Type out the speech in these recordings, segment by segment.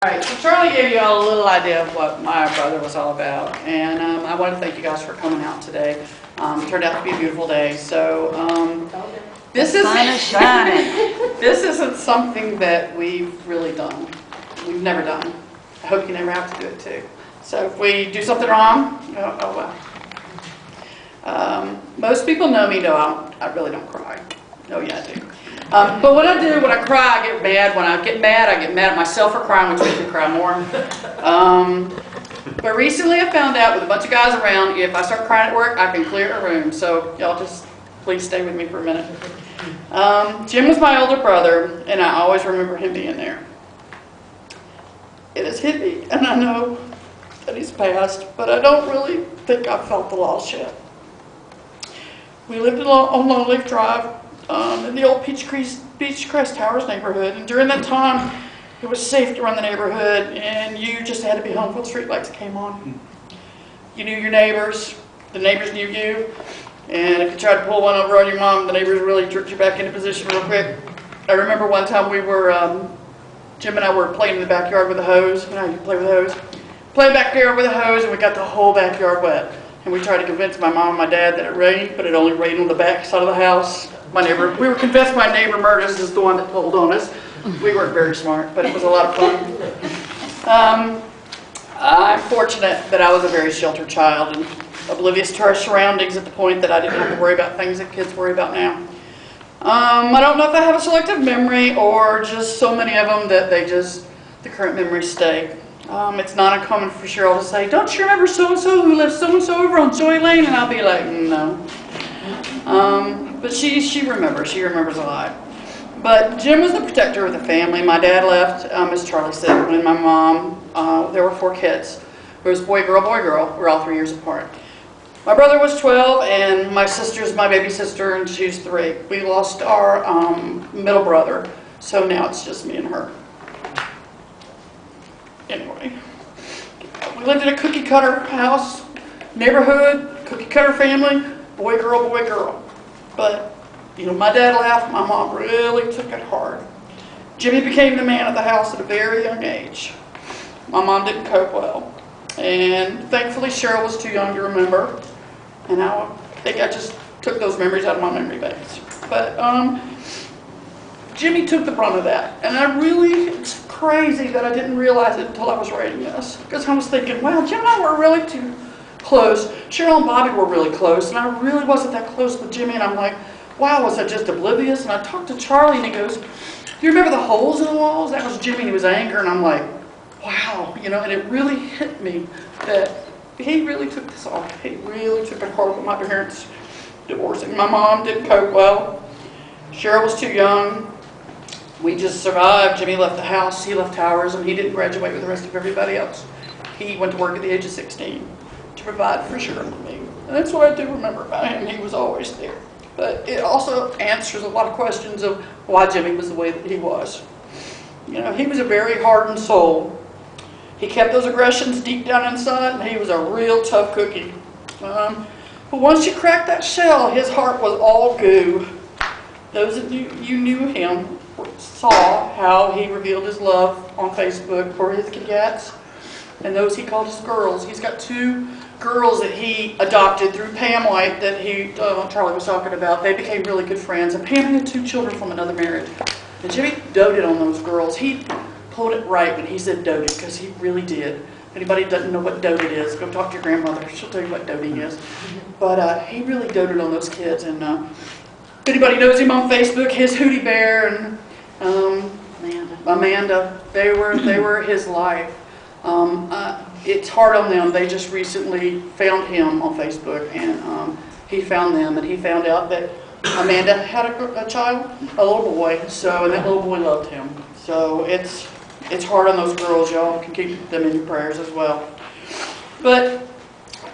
Alright, so Charlie gave you all a little idea of what my brother was all about, and I want to thank you guys for coming out today. It turned out to be a beautiful day, so this isn't something that we've really done. We've never done. I hope you never have to do it too. So if we do something wrong, oh well. Most people know me, though I really don't cry. Oh yeah, I do. But what I do when I cry, I get mad. When I get mad at myself for crying, which makes me cry more. But recently I found out with a bunch of guys around, if I start crying at work, I can clear a room. So y'all just please stay with me for a minute. Jim was my older brother, and I always remember him being there. It has hit me, and I know that he's passed, but I don't really think I've felt the loss yet. We lived on Longleaf Drive. In the old Beechcrest Towers neighborhood, and during that time it was safe to run the neighborhood, and you just had to be home before the street lights came on. You knew your neighbors, the neighbors knew you, and if you tried to pull one over on your mom, the neighbors really jerked you back into position real quick. I remember one time we were, Jim and I were playing in the backyard with a hose. You know how you play with a hose? Playing backyard with a hose, and we got the whole backyard wet. And we tried to convince my mom and my dad that it rained, but it only rained on the back side of the house. We were convinced my neighbor Murtis is the one that pulled on us. We weren't very smart, but it was a lot of fun. I'm fortunate that I was a very sheltered child and oblivious to our surroundings at the point that I didn't have to worry about things that kids worry about now. I don't know if I have a selective memory or just so many of them that the current memories stay. It's not uncommon for Cheryl to say, "Don't you remember so-and-so who lives so-and-so over on Joy Lane?" And I'll be like, no. But she remembers a lot. But Jim was the protector of the family. My dad left, as Charlie said, when my mom, there were 4 kids. There was boy, girl, boy, girl. We're all 3 years apart. My brother was 12, and my sister's my baby sister, and she's 3. We lost our middle brother, so now it's just me and her. Anyway, we lived in a cookie cutter house, neighborhood, cookie cutter family, boy, girl, boy, girl. But, you know, my dad left, my mom really took it hard. Jimmy became the man of the house at a very young age. My mom didn't cope well. And thankfully Cheryl was too young to remember. And I think I just took those memories out of my memory banks. But Jimmy took the brunt of that. And it's crazy that I didn't realize it until I was writing this. Because I was thinking, wow, Jim and I were really too close. Cheryl and Bobby were really close, and I really wasn't that close with Jimmy, and I'm like, wow, was I just oblivious? And I talked to Charlie, and he goes, "Do you remember the holes in the walls?" That was Jimmy, and he was angry, and I'm like, wow, you know, and it really hit me that he really took this off. He really took it hard with my parents divorcing. My mom didn't cope well. Cheryl was too young. We just survived. Jimmy left the house. He left Towers, and he didn't graduate with the rest of everybody else. He went to work at the age of 16. To provide for Cheryl and me. And that's what I do remember about him. He was always there. But it also answers a lot of questions of why Jimmy was the way that he was. You know, he was a very hardened soul. He kept those aggressions deep down inside, and he was a real tough cookie. But once you cracked that shell, his heart was all goo. Those of you knew him saw how he revealed his love on Facebook for his cats, and those he called his girls. He's got 2 girls that he adopted through Pam White that Charlie was talking about. They became really good friends, and Pam had 2 children from another marriage. And Jimmy doted on those girls. He pulled it right when he said doted, because he really did. If anybody doesn't know what doted is, go talk to your grandmother. She'll tell you what doting is. But he really doted on those kids. And if anybody knows him on Facebook, his Hootie Bear and Amanda, they were his life. It's hard on them. They just recently found him on Facebook, and he found them, and he found out that Amanda had a child, a little boy, and that little boy loved him. So it's hard on those girls. Y'all can keep them in your prayers as well. But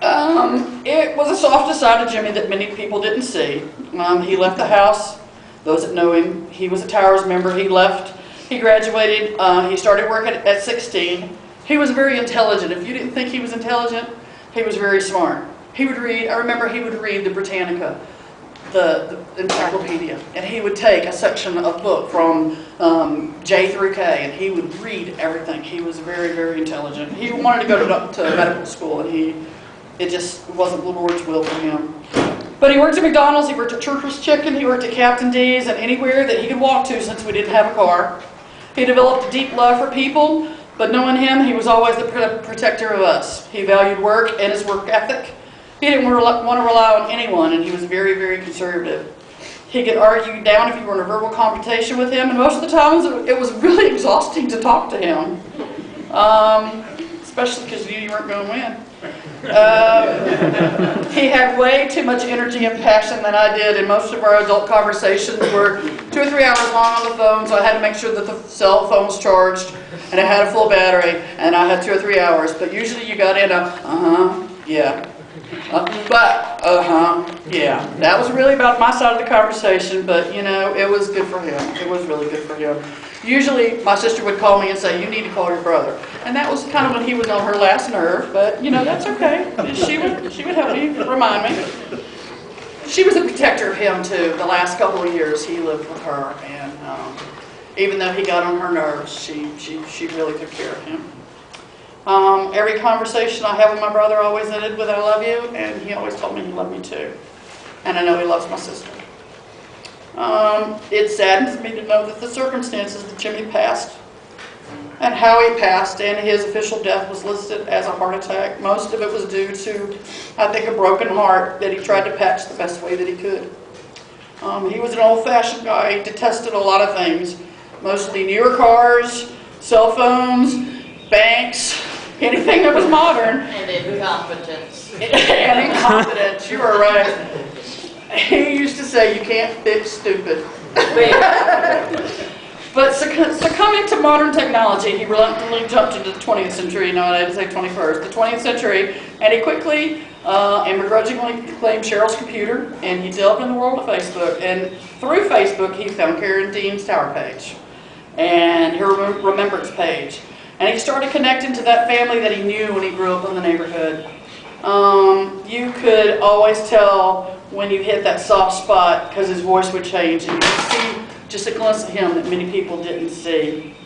it was a softer side of Jimmy that many people didn't see. He left the house. Those that know him, he was a Towers member. He left. He graduated. He started work at 16. He was very intelligent. If you didn't think he was intelligent, he was very smart. He would read, I remember he would read the Britannica the encyclopedia, and he would take a section of book from J through K, and he would read everything. He was very, very intelligent. He wanted to go to medical school, and it just wasn't the Lord's will for him. But he worked at McDonald's, he worked at Church's Chicken, he worked at Captain D's, and anywhere that he could walk to since we didn't have a car. He developed a deep love for people, but knowing him, he was always the protector of us. He valued work and his work ethic. He didn't want to rely on anyone, and he was very, very conservative. He could argue you down if you were in a verbal confrontation with him, and most of the times it was really exhausting to talk to him, especially because you weren't going to win. He had way too much energy and passion than I did, and most of our adult conversations were 2 or 3 hours long on the phone, so I had to make sure that the cell phone was charged, and it had a full battery, and I had 2 or 3 hours. But usually you got in yeah. Yeah. That was really about my side of the conversation, but it was good for him. It was really good for him. Usually my sister would call me and say, you need to call your brother. And that was kind of when he was on her last nerve, but that's okay. She would help me, remind me. She was a protector of him too. The last couple of years he lived with her, and even though he got on her nerves, she really took care of him. Every conversation I have with my brother always ended with I love you, and he always told me he loved me too. And I know he loves my sister. It saddens me to know that the circumstances that Jimmy passed and how he passed and his official death was listed as a heart attack. Most of it was due to, I think, a broken heart that he tried to patch the best way that he could. He was an old-fashioned guy. He detested a lot of things, mostly newer cars, cell phones, banks, anything that was modern. And incompetence. And incompetence, you were right. He used to say, you can't fix stupid. But succumbing to modern technology, he reluctantly jumped into the 20th century, no, I didn't say 21st, the 20th century, and he quickly and begrudgingly claimed Cheryl's computer, and he delved in the world of Facebook. And through Facebook, he found Karen Dean's Tower page and her remembrance page. And he started connecting to that family that he knew when he grew up in the neighborhood. You could always tell when you hit that soft spot because his voice would change, and you could see just a glimpse of him that many people didn't see.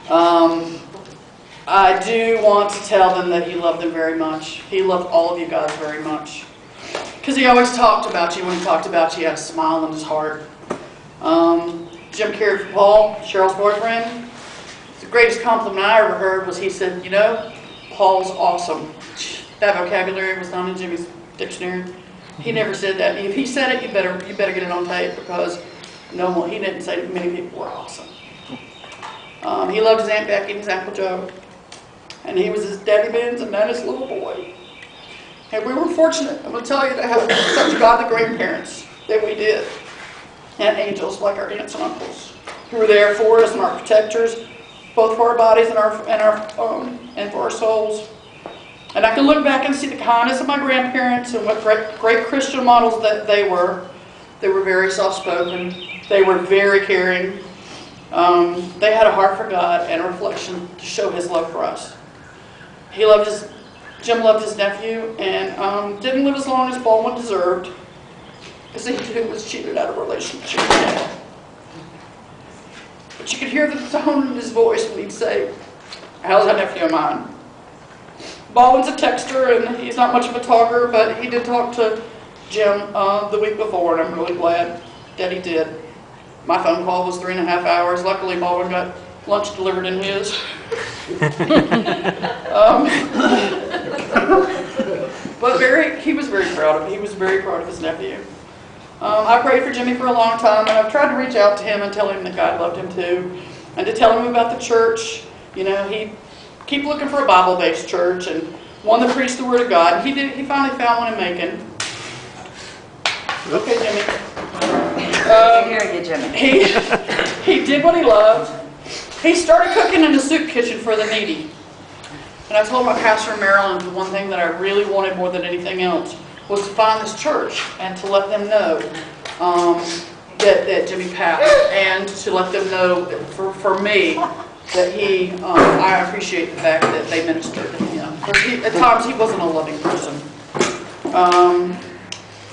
I do want to tell them that he loved them very much. He loved all of you guys very much. Because he always talked about you. When he talked about you, he had a smile in his heart. Jim cared for Paul, Cheryl's boyfriend. The greatest compliment I ever heard was he said, Paul's awesome. That vocabulary was not in Jimmy's dictionary. He never said that. If he said it, you better get it on tape, because he didn't say many people were awesome. He loved his Aunt Becky and his Uncle Joe. And he was his Daddy Ben's and Nana's little boy. And we were fortunate, I'm going to tell you, to have such godly grandparents that we did. And angels like our aunts and uncles, who were there for us and our protectors, both for our bodies and for our souls. And I can look back and see the kindness of my grandparents and what great Christian models that they were. They were very soft-spoken. They were very caring. They had a heart for God and a reflection to show his love for us. Jim loved his nephew and didn't live as long as Baldwin deserved, because he too was cheated out of a relationship. But you could hear the tone in his voice when he'd say, how's that nephew of mine? Baldwin's a texter, and he's not much of a talker, but he did talk to Jim the week before, and I'm really glad that he did. My phone call was 3.5 hours. Luckily, Baldwin got lunch delivered in his. But he was very proud of him. He was very proud of his nephew. I prayed for Jimmy for a long time, and I've tried to reach out to him and tell him that God loved him too, and to tell him about the church. He'd keep looking for a Bible-based church and one that preached the Word of God. He finally found one in Macon. Okay, Jimmy. Here you, Jimmy. He did what he loved. He started cooking in a soup kitchen for the needy. And I told my pastor in Maryland the one thing that I really wanted more than anything else was to find this church and to let them know that Jimmy passed, and to let them know that for me that I appreciate the fact that they ministered to him. At times he wasn't a loving person.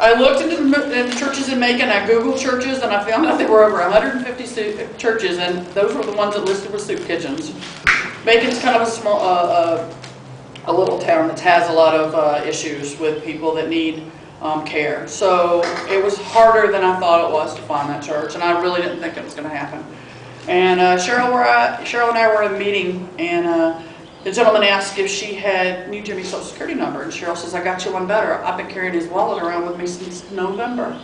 I looked into the churches in Macon, I Googled churches, and I found out there were over 150 churches, and those were the ones that listed with soup kitchens. Macon's kind of a small, a little town that has a lot of issues with people that need care. So it was harder than I thought it was to find that church, and I really didn't think it was going to happen. And Cheryl and I were in a meeting, and the gentleman asked if she knew Jimmy's social security number, and Cheryl says, I got you one better. I've been carrying his wallet around with me since November.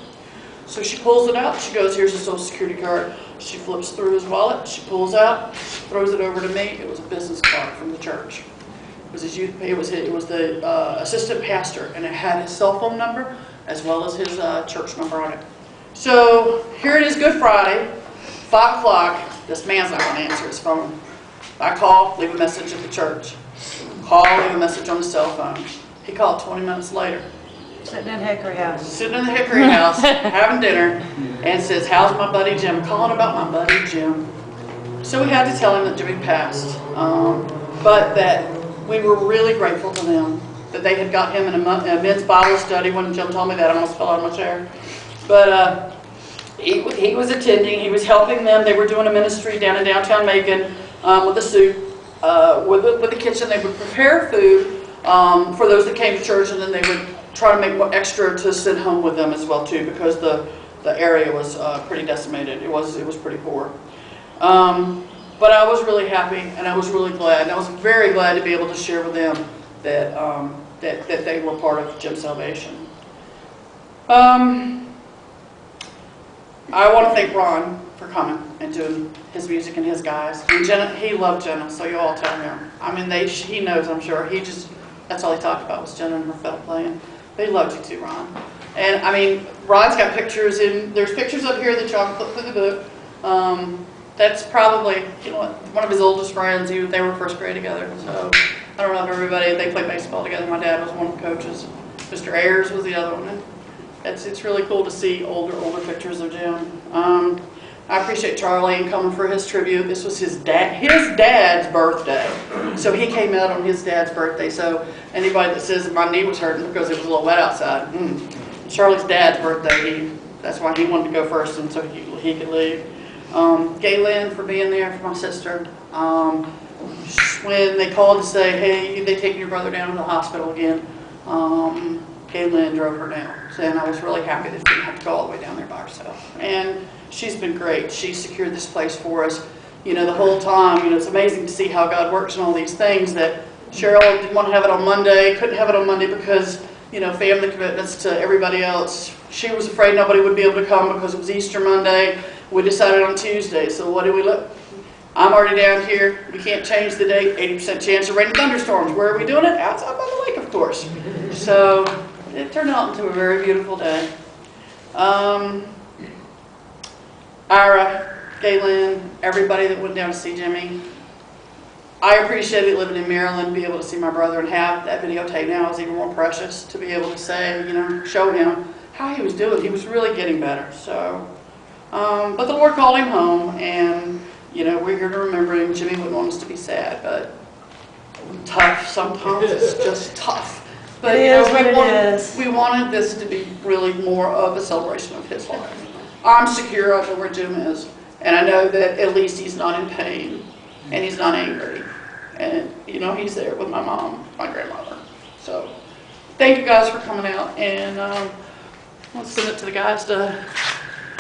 So she pulls it out, she goes, here's his social security card. She flips through his wallet, she pulls out, she throws it over to me. It was a business card from the church. It was his youth, it was the assistant pastor, and it had his cell phone number as well as his church number on it. So here it is, Good Friday, 5 o'clock. This man's not going to answer his phone. I call, leave a message at the church. Call, leave a message on the cell phone. He called 20 minutes later. Sitting in Hickory House. Sitting in the Hickory House, having dinner, and says, how's my buddy Jim? Calling about my buddy Jim. So we had to tell him that Jimmy passed, but that we were really grateful to them that they had got him in a men's Bible study. When Jim told me that, I almost fell out of my chair. But he was attending, he was helping them. They were doing a ministry down in downtown Macon with the soup, with the kitchen. They would prepare food for those that came to church, and then they would try to make extra to send home with them as well too, because the area was pretty decimated. It was pretty poor. But I was really happy, and I was really glad, and I was very glad to be able to share with them that that they were part of Jim's salvation. I want to thank Ron for coming and doing his music and his guys. And Jenna, he loved Jenna, so you all tell him. I mean, he knows, I'm sure. That's all he talked about was Jenna and her fiddle playing. They loved you too, Ron. And I mean, Ron's got pictures there's pictures up here that y'all can flip through the book. That's probably, one of his oldest friends. They were first grade together. So I don't know if they played baseball together. My dad was one of the coaches. Mr. Ayers was the other one. And it's really cool to see older pictures of Jim. I appreciate Charlie coming for his tribute. This was his dad's birthday. So he came out on his dad's birthday. So anybody that says my knee was hurting because it was a little wet outside, Charlie's dad's birthday, that's why he wanted to go first, and so he could leave. Galen for being there for my sister. When they called to say, hey, they taking your brother down to the hospital again, Galen drove her down. And I was really happy that she didn't have to go all the way down there by herself. And she's been great. She secured this place for us, the whole time. It's amazing to see how God works in all these things. That Cheryl didn't want to have it on Monday, couldn't have it on Monday because, family commitments to everybody else. She was afraid nobody would be able to come because it was Easter Monday. We decided on Tuesday. So what do we look? I'm already down here. We can't change the date. 80% chance of rain and thunderstorms. Where are we doing it? Outside by the lake, of course. So it turned out into a very beautiful day. Ira, Galen, everybody that went down to see Jimmy. I appreciated living in Maryland, be able to see my brother and have that videotape now is even more precious to be able to say, show him how he was doing. He was really getting better. So, but the Lord called him home, and we're here to remember him. Jimmy wouldn't want us to be sad, but tough. Sometimes it's just tough. But we wanted this to be really more of a celebration of his life. I'm secure. I know where Jim is, and I know that at least he's not in pain, and he's not angry, and he's there with my mom, my grandmother. So, thank you guys for coming out, and let's send it to the guys to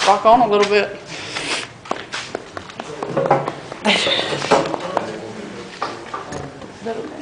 rock on a little bit. Is that okay?